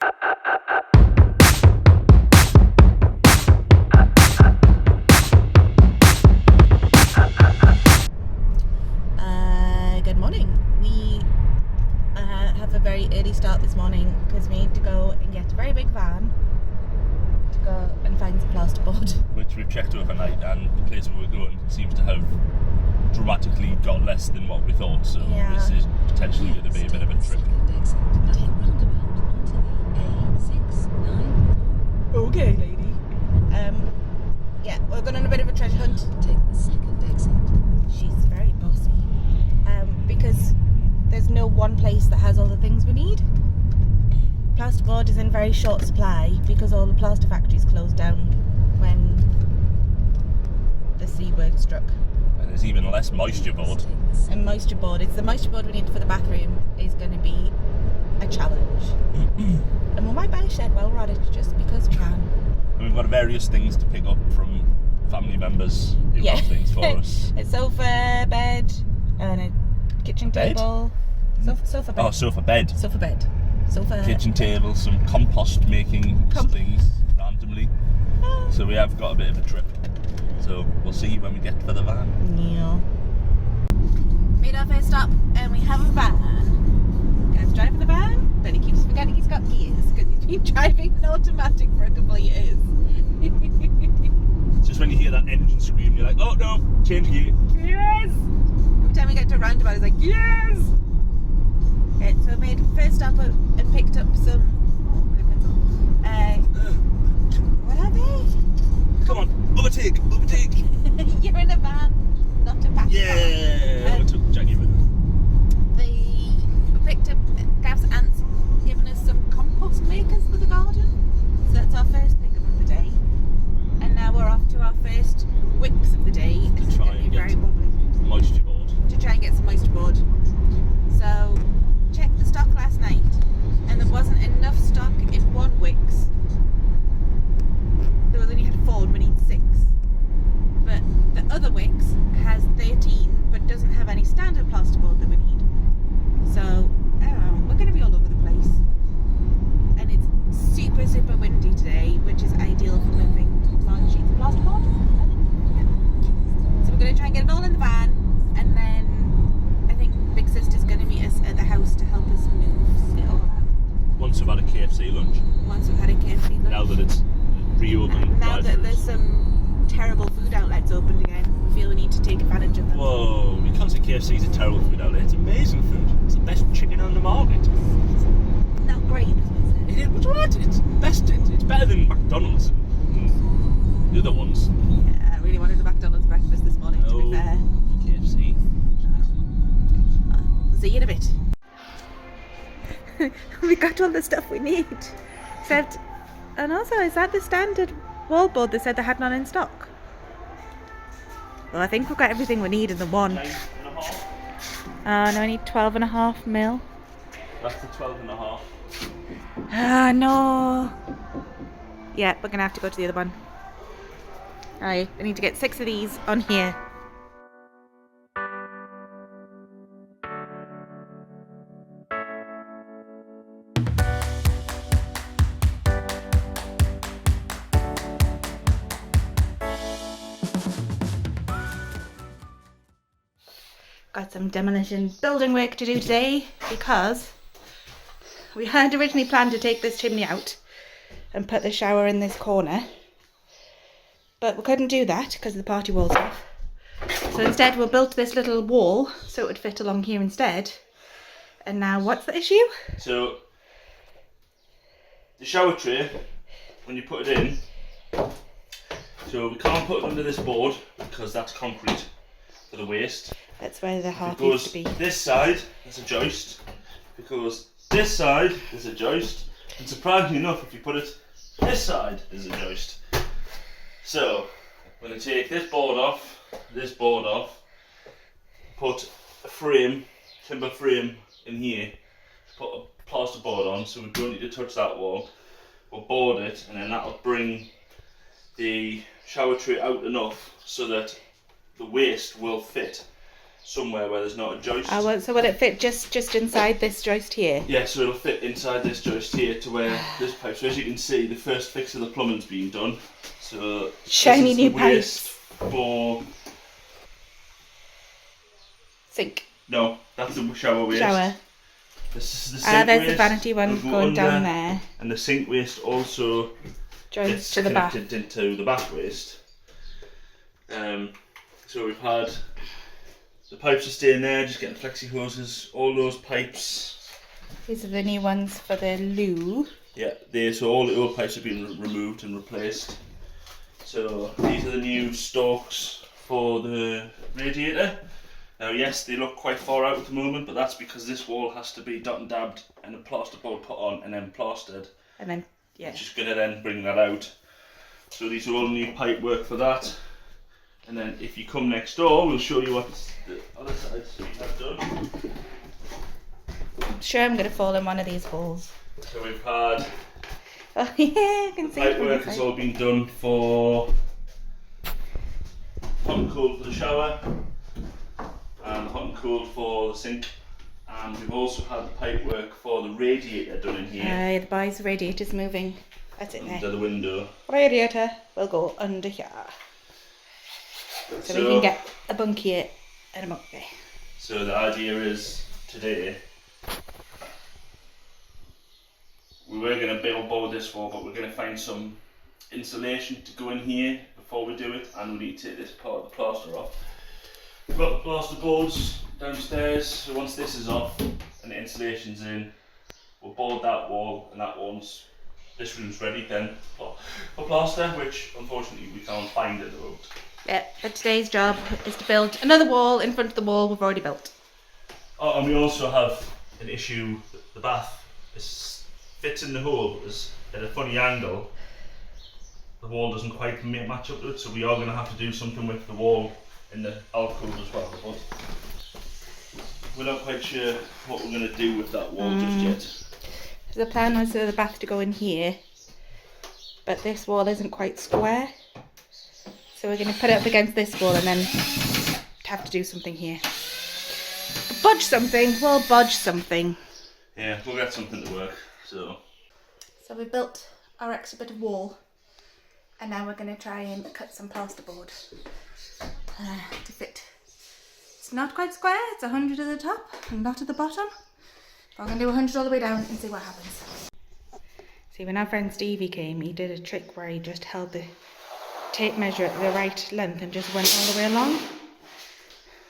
Good morning. We have a very early start this morning because we need to go and get a very big van to go and find some plasterboard. Which we've checked overnight, and the place where we're going seems to have dramatically got less than what we thought, so Yeah. this is potentially going to be a bit of a trip. Okay, lady. Yeah, we're going on a bit of a treasure hunt. Take the second exit. She's very bossy. Because there's no one place that has all the things we need. Plasterboard is in very short supply because all the plaster factories closed down when the C word struck. And there's even less moisture board. And moisture board, it's the moisture board we need for the bathroom is going to be a challenge. And we might buy a shed while we're at it just because we can. And we've got various things to pick up from family members who have things for us. A sofa, bed, and a kitchen Bed? table. Sofa bed. Oh, sofa bed. Sofa bed. Sofa. Kitchen table, some compost making things randomly. So we have got a bit of a trip. So we'll see when we get to the van. Yeah. Made our first stop and we have a van. Guy's driving the van, but he keeps forgetting he's got gears because he's been driving an automatic for a couple of years. Just when you hear that engine scream, you're like, oh no, change gear. Yes! Every time we get to a roundabout, he's like, yes! Okay, so we made first stop and picked up some. What are they? Come on, overtake! You're in a van, not a passenger. Yeah! Overtook Jackie. We picked up Gav's aunt's given us some compost makers for the garden. So that's our first pickup of the day. And now we're off to our first wicks of the day. It's try going to and be get very wobbly. Moisture board. To try and get some moisture board. So, checked the stock last night and there wasn't enough stock in one wicks. There only had 4 and we need 6. But the other wicks has 13 but doesn't have any standard plasterboard that we need. So, I don't know, we're going to be all over the place. And it's super, super windy today, which is ideal for moving large sheets of plasterboard, I think. Yeah. So we're going to try and get it all in the van, and then I think Big Sister's going to meet us at the house to help us move it all around. Once we've had a KFC lunch. Once we've had a KFC lunch. Now that it's reopened. Now that there's some terrible food outlets opened again, we feel we need to take advantage of them. Whoa, you can't say KFC is a terrible food outlet. It's amazing food. It's the best chicken on the market. Not great, is it? It is, what's right? It's best. It's better than McDonald's and the other ones. Yeah, I really wanted a McDonald's breakfast this morning, to be fair. KFC. See you in a bit. We got all the stuff we need. Except, and also, is that the standard wallboard that said they had none in stock? Well, I think we've got everything we need in the one. 9.5. No, I need 12.5 mil. That's the 12.5. No. Yeah, we're gonna have to go to the other one. Alright, I need to get 6 of these on here. Got some demolition building work to do today because we had originally planned to take this chimney out and put the shower in this corner, but we couldn't do that because the party wall's off. So instead we built this little wall so it would fit along here instead. And now what's the issue? So the shower tray, when you put it in, so we can't put it under this board because that's concrete for the waste. That's where the heart If it needs goes to be. this side, there's a joist. If it goes this side, there's a joist. And surprisingly enough, if you put it this side, there's a joist. So, I'm going to take this board off, put a frame, timber frame in here, put a plasterboard on so we don't need to touch that wall. We'll board it, and then that'll bring the shower tray out enough so that the waste will fit. somewhere where there's not a joist. So will it fit just inside this joist here? Yeah, so it'll fit inside this joist here to where this pipe. So as you can see, the first fix of the plumbing's been done. So shiny new pipes pipes for sink. No, that's the shower waste. Shower. This is the sink there's waste. the vanity one going down there. And the sink waste also joins to the bath. Connected into the bath waste. So we've had the pipes are staying there, just getting flexi hoses. All those pipes. These are the new ones for the loo. Yeah, so all the old pipes have been removed and replaced. So these are the new stalks for the radiator. Now yes, they look quite far out at the moment, but that's because this wall has to be dot and dabbed and a plasterboard put on and then plastered. And then, yeah. Which is going to then bring that out. So these are all new pipe work for that. And then if you come next door, we'll show you what the other sides we have done. I'm sure I'm going to fall in one of these holes. So we've had... Oh yeah, I can see it. Pipe work has all been done for hot and cold for the shower. And hot and cold for the sink, and we've also had the pipe work for the radiator done in here. The boys' radiator's moving. That's it now. Under the window. Radiator will go under here. So we can get a bunk here and a bunk there. So the idea is today we were going to board this wall, but we're going to find some insulation to go in here before we do it, and we need to take this part of the plaster off. We've got the plasterboards downstairs, so once this is off and the insulation's in, we'll board that wall, and that once this room's ready then for plaster, which unfortunately we can't find at the moment. Yeah, but today's job is to build another wall in front of the wall we've already built. Oh, and we also have an issue, the bath fits in the hole, but it's at a funny angle. The wall doesn't quite match up to it, so we are going to have to do something with the wall in the alcove as well, but we're not quite sure what we're going to do with that wall just yet. The plan was for the bath to go in here, but this wall isn't quite square, so we're going to put it up against this wall and then have to do something here. Bodge something, we'll bodge something. Yeah, we'll get something to work. So we built our extra bit of wall, and now we're going to try and cut some plasterboard to fit. It's not quite square, it's 100 at the top and not at the bottom. I'm going to do 100 all the way down and see what happens. See, when our friend Stevie came, he did a trick where he just held the tape measure at the right length and just went all the way along.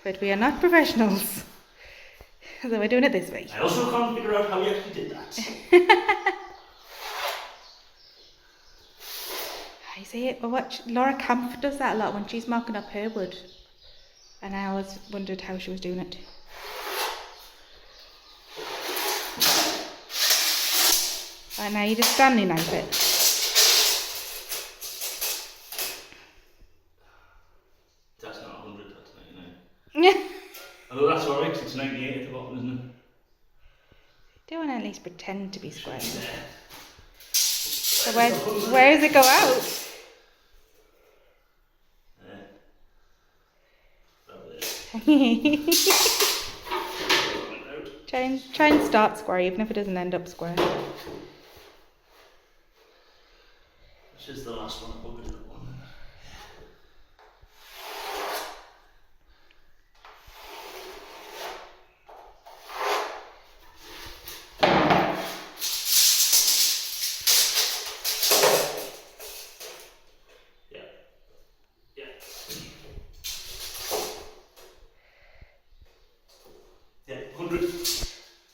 But we are not professionals, so we're doing it this way. I also can't figure out how you actually did that. I see it. Well, watch, Laura Kampf does that a lot when she's marking up her wood, and I always wondered how she was doing it. Right, now you just Stanley knife it. That's not 100, that's 99. Yeah. Although that's alright, it's 98 at the bottom, isn't it? Do want to at least pretend to be square. So where does it go out? Try and start square, even if it doesn't end up square. This is the last one. I'll do one.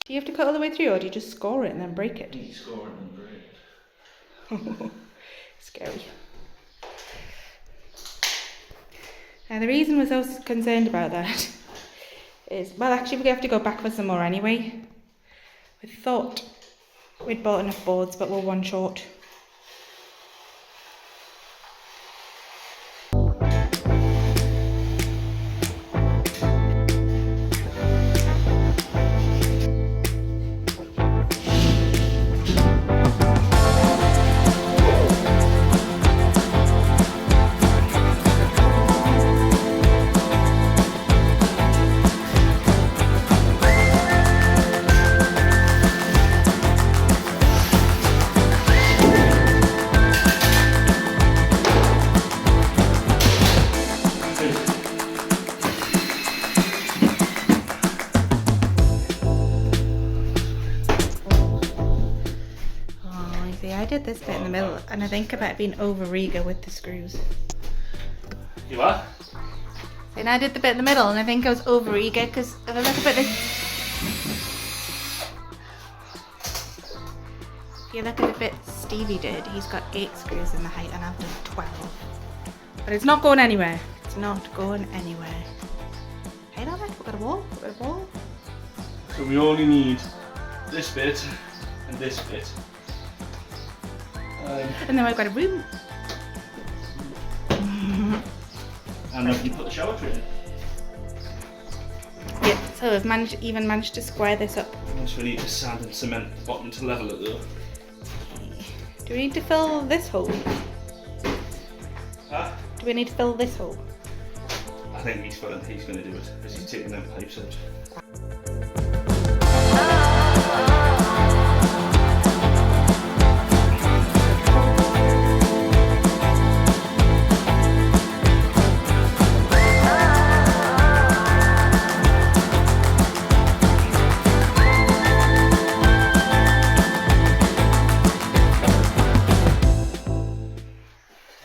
Do you have to cut all the way through, or do you just score it and then break it? You score it and break it. Scary. Now the reason we're so concerned about that is, well, actually we have to go back for some more anyway. We thought we'd bought enough boards, but we're one short. See, I did this bit in the middle, and I think I might have been over eager with the screws. You are? And I did the bit in the middle, and I think I was over eager because if I look up at this. If you look at the bit Stevie did, he's got 8 screws in the height, and I've done 12. But it's not going anywhere. It's not going anywhere. Hey, now we've got a wall. We've got a wall. So we only need this bit and this bit. And then we've got a room. And then we put the shower tray in. Yeah, so we've managed to square this up. So we need to sand and cement the bottom to level it though. Do we need to fill this hole? Huh? Do we need to fill this hole? I think he's going to do it because he's taking them pipes out.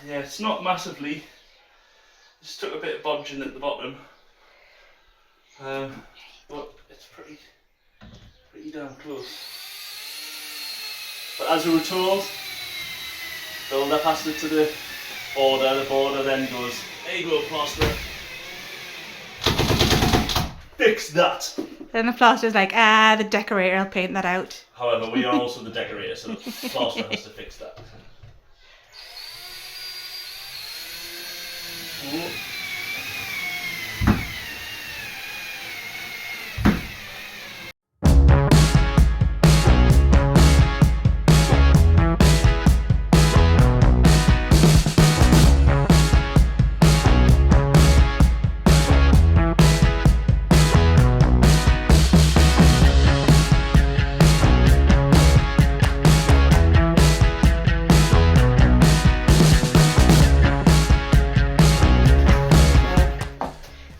Yeah, it's not massively. Just took a bit of bodge in at the bottom, but it's pretty damn close. But as we were told, builder passed it to the border then goes, there you go, plaster. Fix that. Then the plaster's like, the decorator will paint that out. However, we are also the decorator, so the plaster has to fix that. Ooh.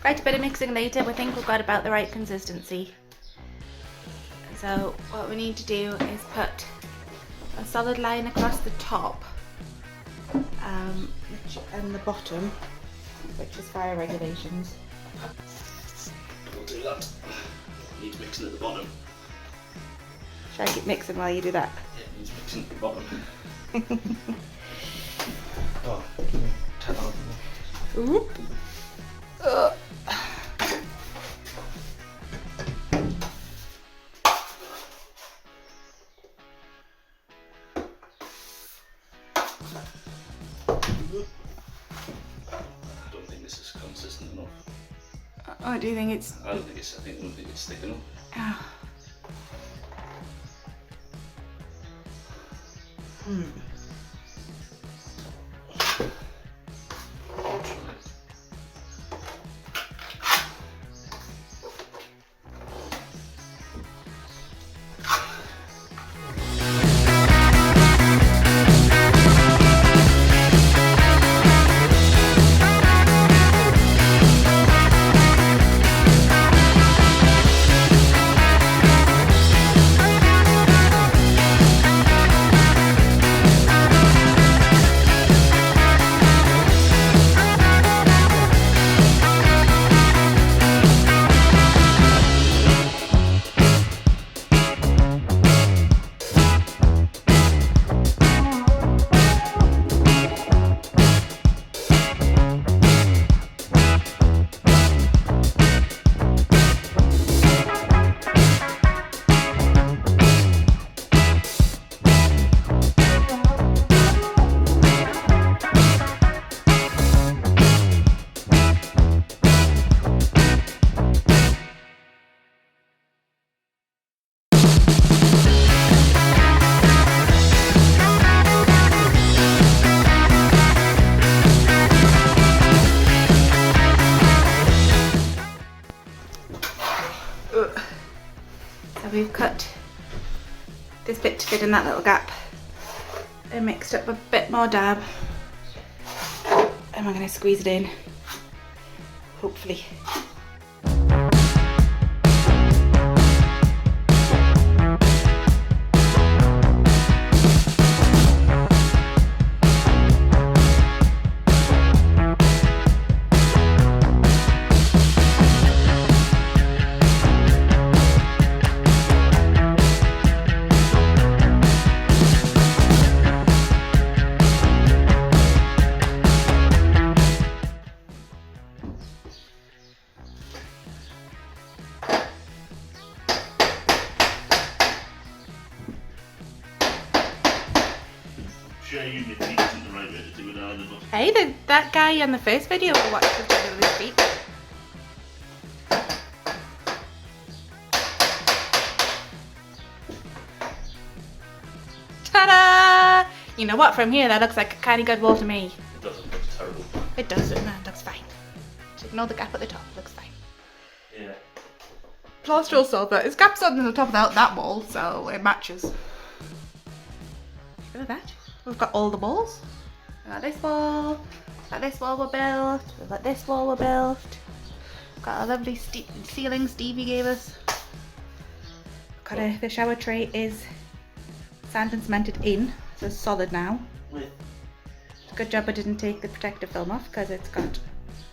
Quite a bit of mixing later, we think we've got about the right consistency. So what we need to do is put a solid line across the top and the bottom, which is fire regulations. We'll do that. Needs mixing at the bottom. Should I keep mixing while you do that? Yeah, it needs mixing at the bottom. Oh, turn on. Oop. I don't think this is consistent enough. Oh, do you think it's... I don't think it's thick enough. Oh. So we've cut this bit to fit in that little gap and mixed up a bit more dab, and we're going to squeeze it in, hopefully. sure you and your feet isn't the right way to do it either, but Hey, that guy on the first video we watched was doing it with his feet. Ta-da! You know what? From here, that looks like a kind of good wall to me. it doesn't look terrible. It doesn't. That looks fine. Just ignore the gap at the top. Looks fine. Yeah. Plaster will solve that. It's gaps on the top of that wall, so it matches. Look at that. We've got all the walls. We've got this wall. We've got this wall we're built. We've got this wall we're built. We've got a lovely ceiling Stevie gave us. The shower tray is sand and cemented in, so it's solid now. Wait. Good job I didn't take the protective film off because it's got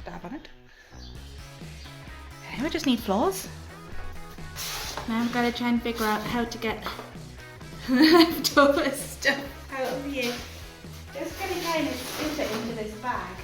dab on it. We just need floors. Now I've got to try and figure out how to get leftover stuff out of here. Just gonna kind of scoop it into this bag.